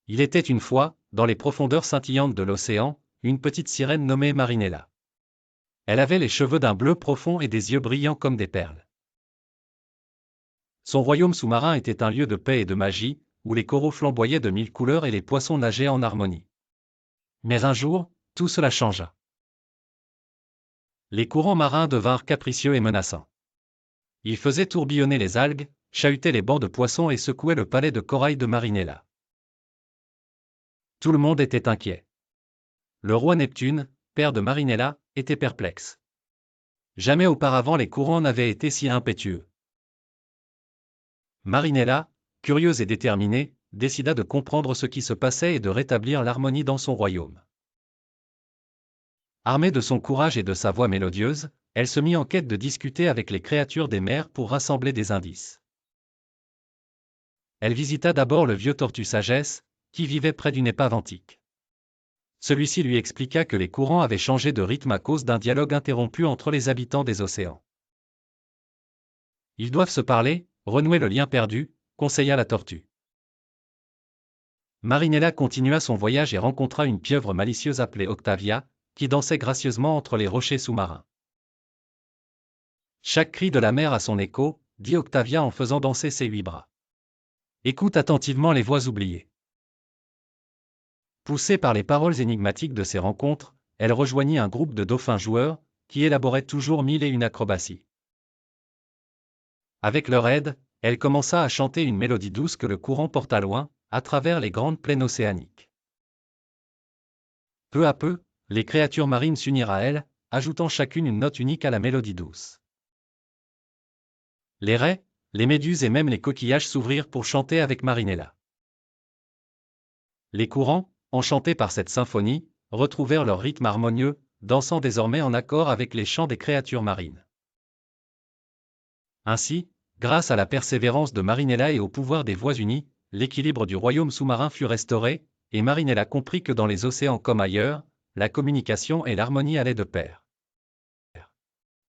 Il était une fois, dans les profondeurs scintillantes de l'océan, une petite sirène nommée Marinella. Elle avait les cheveux d'un bleu profond et des yeux brillants comme des perles. Son royaume sous-marin était un lieu de paix et de magie, où les coraux flamboyaient de 1000 couleurs et les poissons nageaient en harmonie. Mais un jour, tout cela changea. Les courants marins devinrent capricieux et menaçants. Ils faisaient tourbillonner les algues, chahutaient les bancs de poissons et secouaient le palais de corail de Marinella. Tout le monde était inquiet. Le roi Neptune, père de Marinella, était perplexe. Jamais auparavant les courants n'avaient été si impétueux. Marinella, curieuse et déterminée, décida de comprendre ce qui se passait et de rétablir l'harmonie dans son royaume. Armée de son courage et de sa voix mélodieuse, elle se mit en quête de discuter avec les créatures des mers pour rassembler des indices. Elle visita d'abord le vieux tortue Sagesse, qui vivait près d'une épave antique. Celui-ci lui expliqua que les courants avaient changé de rythme à cause d'un dialogue interrompu entre les habitants des océans. Ils doivent se parler, renouer le lien perdu, conseilla la tortue. Marinella continua son voyage et rencontra une pieuvre malicieuse appelée Octavia, qui dansait gracieusement entre les rochers sous-marins. Chaque cri de la mer a son écho, dit Octavia en faisant danser ses 8 bras. Écoute attentivement les voix oubliées. Poussée par les paroles énigmatiques de ces rencontres, elle rejoignit un groupe de dauphins joueurs, qui élaboraient toujours 1001 acrobaties. Avec leur aide, elle commença à chanter une mélodie douce que le courant porta loin, à travers les grandes plaines océaniques. Peu à peu, les créatures marines s'unirent à elle, ajoutant chacune une note unique à la mélodie douce. Les raies, les méduses et même les coquillages s'ouvrirent pour chanter avec Marinella. Les courants, enchantés par cette symphonie, retrouvèrent leur rythme harmonieux, dansant désormais en accord avec les chants des créatures marines. Ainsi, grâce à la persévérance de Marinella et au pouvoir des voix unies, l'équilibre du royaume sous-marin fut restauré, et Marinella comprit que dans les océans comme ailleurs, la communication et l'harmonie allaient de pair.